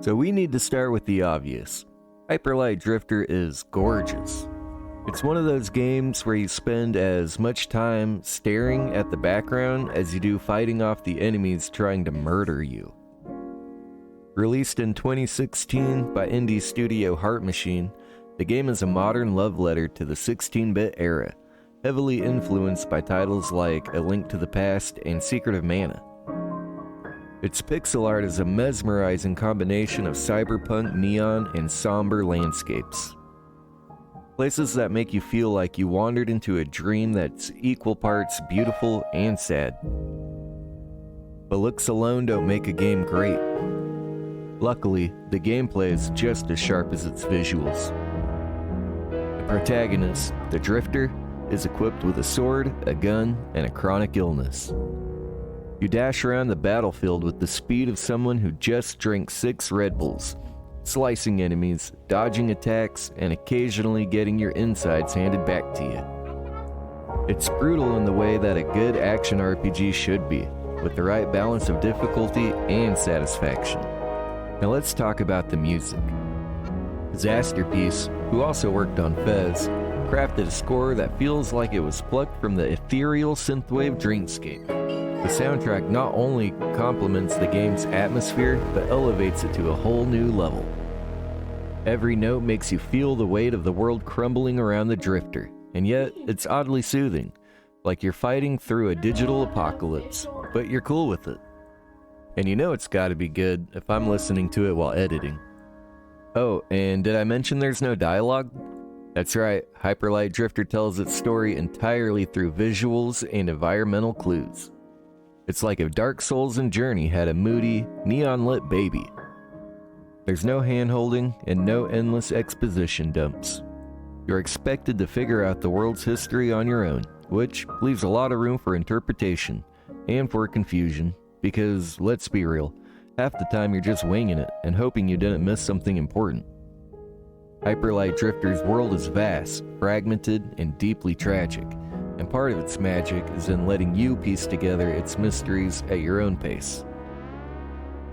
So we need to start with the obvious. Hyperlight Drifter is gorgeous. It's one of those games where you spend as much time staring at the background as you do fighting off the enemies trying to murder you. Released in 2016 by indie studio Heart Machine, the game is a modern love letter to the 16-bit era, heavily influenced by titles like A Link to the Past and Secret of Mana. Its pixel art is a mesmerizing combination of cyberpunk, neon, and somber landscapes. Places that make you feel like you wandered into a dream that's equal parts beautiful and sad. But looks alone don't make a game great. Luckily, the gameplay is just as sharp as its visuals. The protagonist, the Drifter, is equipped with a sword, a gun, and a chronic illness. You dash around the battlefield with the speed of someone who just drank 6 Red Bulls, slicing enemies, dodging attacks, and occasionally getting your insides handed back to you. It's brutal in the way that a good action RPG should be, with the right balance of difficulty and satisfaction. Now let's talk about the music. Disasterpiece, who also worked on Fez, crafted a score that feels like it was plucked from the ethereal synthwave dreamscape. The soundtrack not only complements the game's atmosphere, but elevates it to a whole new level. Every note makes you feel the weight of the world crumbling around the Drifter, and yet it's oddly soothing, like you're fighting through a digital apocalypse, but you're cool with it. And you know it's gotta be good if I'm listening to it while editing. Oh, and did I mention there's no dialogue? That's right, Hyperlight Drifter tells its story entirely through visuals and environmental clues. It's like if Dark Souls and Journey had a moody, neon-lit baby. There's no hand-holding and no endless exposition dumps. You're expected to figure out the world's history on your own, which leaves a lot of room for interpretation and for confusion, because, let's be real, half the time you're just winging it and hoping you didn't miss something important. Hyperlight Drifter's world is vast, fragmented, and deeply tragic, and part of its magic is in letting you piece together its mysteries at your own pace.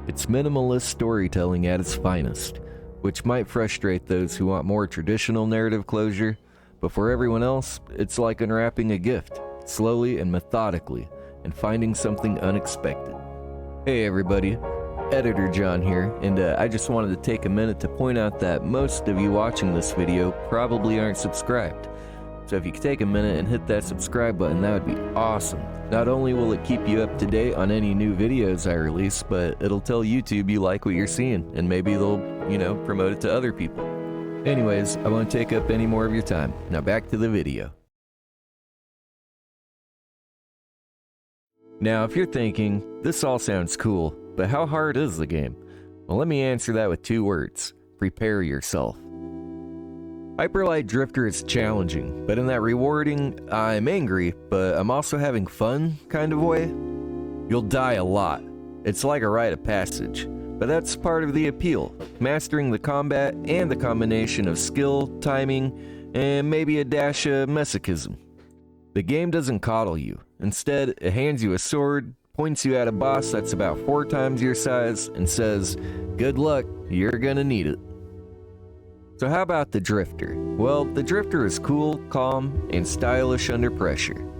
It's minimalist storytelling at its finest, which might frustrate those who want more traditional narrative closure, but for everyone else, it's like unwrapping a gift, slowly and methodically, and finding something unexpected. Hey everybody, Editor John here, and I just wanted to take a minute to point out that most of you watching this video probably aren't subscribed. So if you could take a minute and hit that subscribe button, that would be awesome. Not only will it keep you up to date on any new videos I release, but it'll tell YouTube you like what you're seeing, and maybe they'll, promote it to other people. Anyways, I won't take up any more of your time. Now back to the video. Now if you're thinking, this all sounds cool, but how hard is the game? Well, let me answer that with 2 words. Prepare yourself. Hyperlight Drifter is challenging, but in that rewarding, I'm angry, but I'm also having fun kind of way. You'll die a lot. It's like a rite of passage, but that's part of the appeal, mastering the combat and the combination of skill, timing, and maybe a dash of masochism. The game doesn't coddle you. Instead, it hands you a sword, points you at a boss that's about 4 times your size, and says, good luck, you're gonna need it. So how about the Drifter? Well, the Drifter is cool, calm, and stylish under pressure.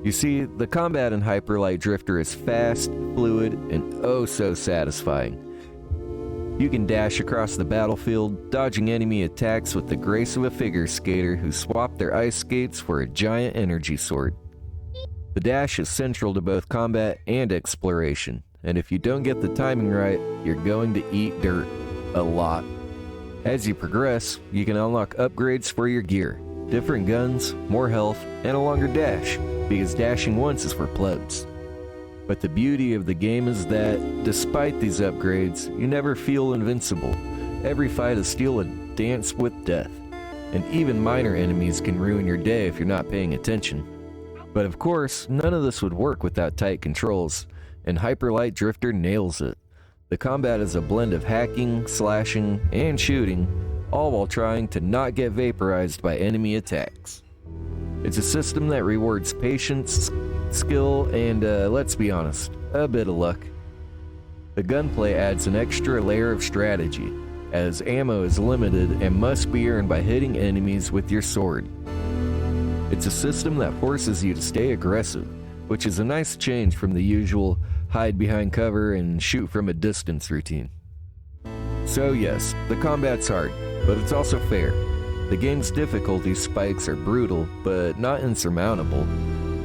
You see, the combat in Hyperlight Drifter is fast, fluid, and oh so satisfying. You can dash across the battlefield, dodging enemy attacks with the grace of a figure skater who swapped their ice skates for a giant energy sword. The dash is central to both combat and exploration, and if you don't get the timing right, you're going to eat dirt. A lot. As you progress, you can unlock upgrades for your gear, different guns, more health, and a longer dash, because dashing once is for plebs. But the beauty of the game is that, despite these upgrades, you never feel invincible. Every fight is still a dance with death, and even minor enemies can ruin your day if you're not paying attention. But of course, none of this would work without tight controls, and Hyperlight Drifter nails it. The combat is a blend of hacking, slashing, and shooting, all while trying to not get vaporized by enemy attacks. It's a system that rewards patience, skill, and let's be honest, a bit of luck. The gunplay adds an extra layer of strategy, as ammo is limited and must be earned by hitting enemies with your sword. It's a system that forces you to stay aggressive, which is a nice change from the usual hide behind cover and shoot from a distance routine. So yes, the combat's hard, but it's also fair. The game's difficulty spikes are brutal, but not insurmountable.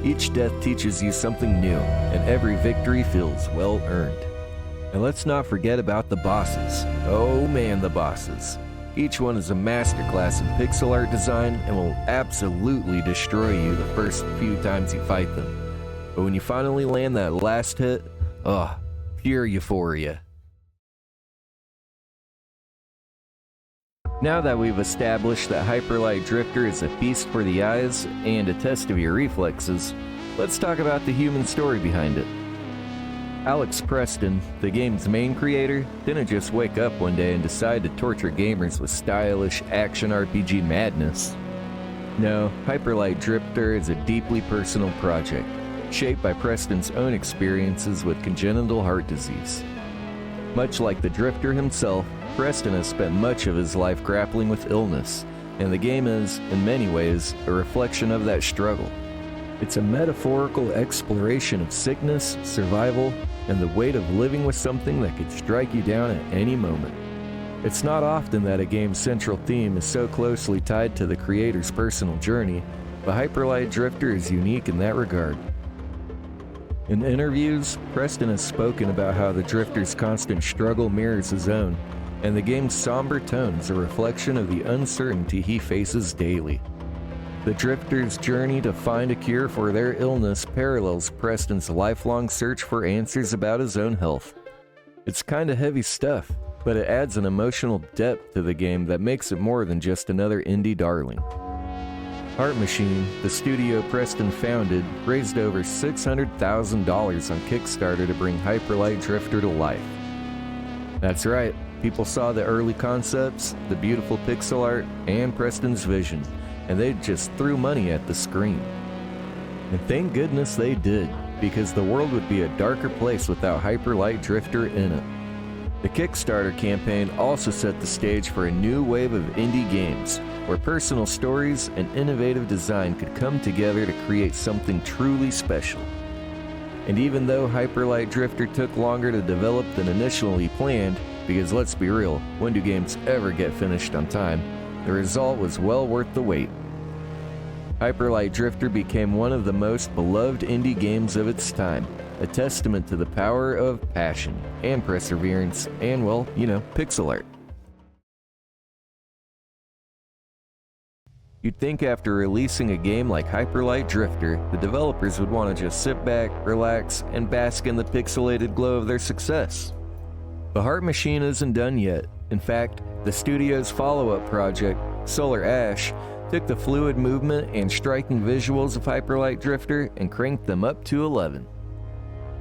Each death teaches you something new, and every victory feels well earned. And let's not forget about the bosses. Oh man, the bosses. Each one is a masterclass in pixel art design and will absolutely destroy you the first few times you fight them. But when you finally land that last hit, pure euphoria. Now that we've established that Hyperlight Drifter is a feast for the eyes and a test of your reflexes, let's talk about the human story behind it. Alex Preston, the game's main creator, didn't just wake up one day and decide to torture gamers with stylish action RPG madness. No, Hyperlight Drifter is a deeply personal project, shaped by Preston's own experiences with congenital heart disease. Much like the Drifter himself, Preston has spent much of his life grappling with illness, and the game is, in many ways, a reflection of that struggle. It's a metaphorical exploration of sickness, survival, and the weight of living with something that could strike you down at any moment. It's not often that a game's central theme is so closely tied to the creator's personal journey, but Hyperlight Drifter is unique in that regard. In interviews, Preston has spoken about how the Drifter's constant struggle mirrors his own, and the game's somber tone is a reflection of the uncertainty he faces daily. The Drifter's journey to find a cure for their illness parallels Preston's lifelong search for answers about his own health. It's kinda heavy stuff, but it adds an emotional depth to the game that makes it more than just another indie darling. Heart Machine, the studio Preston founded, raised over $600,000 on Kickstarter to bring Hyperlight Drifter to life. That's right, people saw the early concepts, the beautiful pixel art, and Preston's vision, and they just threw money at the screen. And thank goodness they did, because the world would be a darker place without Hyperlight Drifter in it. The Kickstarter campaign also set the stage for a new wave of indie games, where personal stories and innovative design could come together to create something truly special. And even though Hyperlight Drifter took longer to develop than initially planned, because let's be real, when do games ever get finished on time, the result was well worth the wait. Hyperlight Drifter became one of the most beloved indie games of its time, a testament to the power of passion and perseverance and, well, pixel art. You'd think after releasing a game like Hyperlight Drifter, the developers would want to just sit back, relax, and bask in the pixelated glow of their success. The Heart Machine isn't done yet. In fact, the studio's follow-up project, Solar Ash, took the fluid movement and striking visuals of Hyperlight Drifter and cranked them up to 11.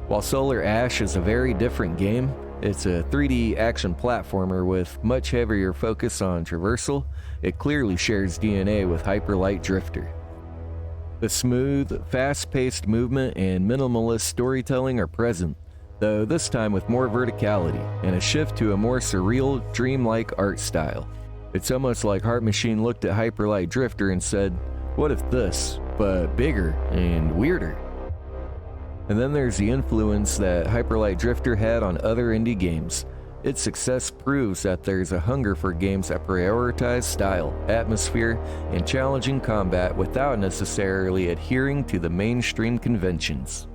While Solar Ash is a very different game, it's a 3D action platformer with much heavier focus on traversal, it clearly shares DNA with Hyperlight Drifter. The smooth, fast-paced movement and minimalist storytelling are present, though this time with more verticality and a shift to a more surreal, dreamlike art style. It's almost like Heart Machine looked at Hyperlight Drifter and said, what if this, but bigger and weirder? And then there's the influence that Hyperlight Drifter had on other indie games. Its success proves that there's a hunger for games that prioritize style, atmosphere, and challenging combat without necessarily adhering to the mainstream conventions.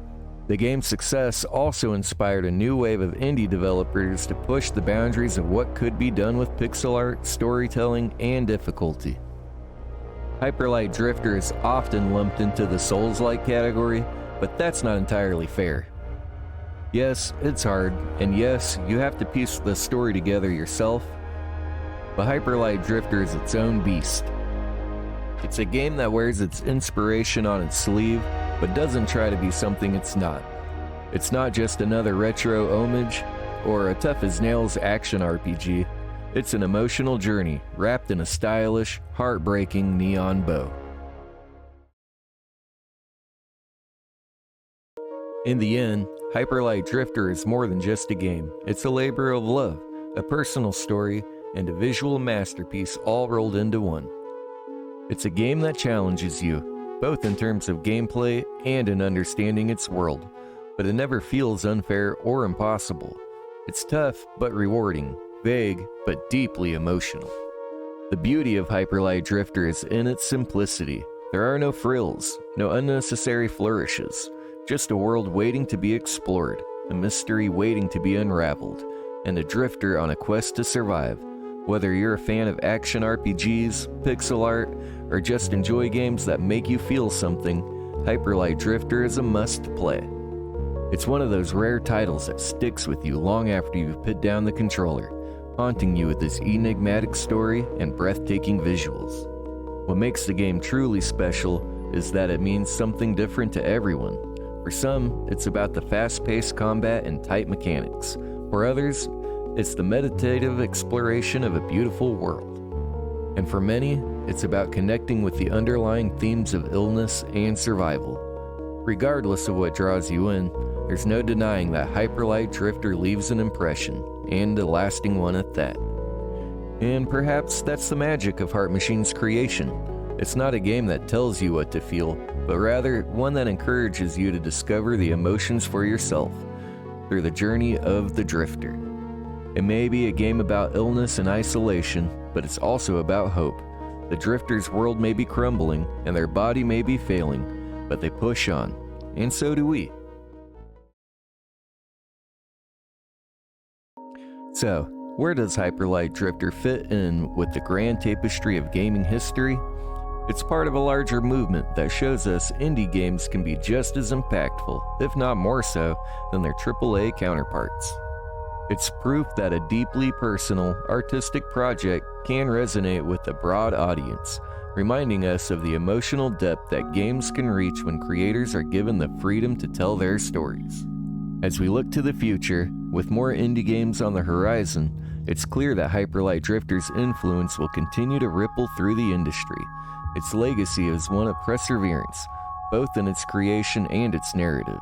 The game's success also inspired a new wave of indie developers to push the boundaries of what could be done with pixel art, storytelling, and difficulty. Hyperlight Drifter is often lumped into the Souls-like category, but that's not entirely fair. Yes, it's hard, and yes, you have to piece the story together yourself, but Hyperlight Drifter is its own beast. It's a game that wears its inspiration on its sleeve, but doesn't try to be something it's not. It's not just another retro homage, or a tough-as-nails action RPG. It's an emotional journey, wrapped in a stylish, heartbreaking neon bow. In the end, Hyper Light Drifter is more than just a game. It's a labor of love, a personal story, and a visual masterpiece all rolled into one. It's a game that challenges you, both in terms of gameplay and in understanding its world, but it never feels unfair or impossible. It's tough but rewarding, vague but deeply emotional. The beauty of Hyper Light Drifter is in its simplicity. There are no frills, no unnecessary flourishes, just a world waiting to be explored, a mystery waiting to be unraveled, and a drifter on a quest to survive. Whether you're a fan of action RPGs, pixel art, or just enjoy games that make you feel something, Hyper Light Drifter is a must-play. It's one of those rare titles that sticks with you long after you've put down the controller, haunting you with its enigmatic story and breathtaking visuals. What makes the game truly special is that it means something different to everyone. For some, it's about the fast-paced combat and tight mechanics. For others, it's the meditative exploration of a beautiful world. And for many, it's about connecting with the underlying themes of illness and survival. Regardless of what draws you in, there's no denying that Hyper Light Drifter leaves an impression, and a lasting one at that. And perhaps that's the magic of Heart Machine's creation. It's not a game that tells you what to feel, but rather one that encourages you to discover the emotions for yourself through the journey of the Drifter. It may be a game about illness and isolation, but it's also about hope. The Drifter's world may be crumbling, and their body may be failing, but they push on, and so do we. So, where does Hyper Light Drifter fit in with the grand tapestry of gaming history? It's part of a larger movement that shows us indie games can be just as impactful, if not more so, than their AAA counterparts. It's proof that a deeply personal, artistic project can resonate with a broad audience, reminding us of the emotional depth that games can reach when creators are given the freedom to tell their stories. As we look to the future, with more indie games on the horizon, it's clear that Hyper Light Drifter's influence will continue to ripple through the industry. Its legacy is one of perseverance, both in its creation and its narrative,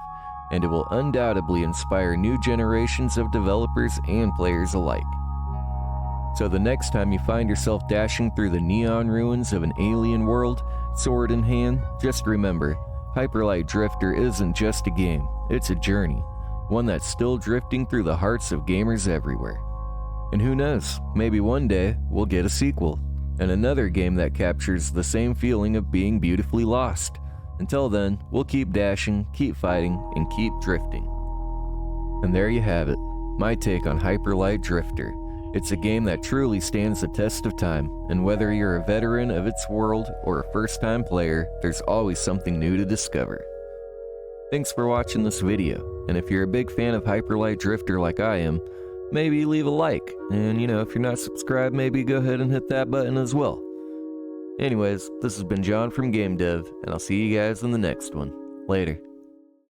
and it will undoubtedly inspire new generations of developers and players alike. So the next time you find yourself dashing through the neon ruins of an alien world, sword in hand, just remember, Hyper Light Drifter isn't just a game, it's a journey, one that's still drifting through the hearts of gamers everywhere. And who knows, maybe one day we'll get a sequel, and another game that captures the same feeling of being beautifully lost. Until then, we'll keep dashing, keep fighting, and keep drifting. And there you have it, my take on Hyper Light Drifter. It's a game that truly stands the test of time, and whether you're a veteran of its world or a first-time player, there's always something new to discover. Thanks for watching this video, and if you're a big fan of Hyper Light Drifter like I am, maybe leave a like, and if you're not subscribed, maybe go ahead and hit that button as well. Anyways, this has been John from Game Dev, and I'll see you guys in the next one. Later.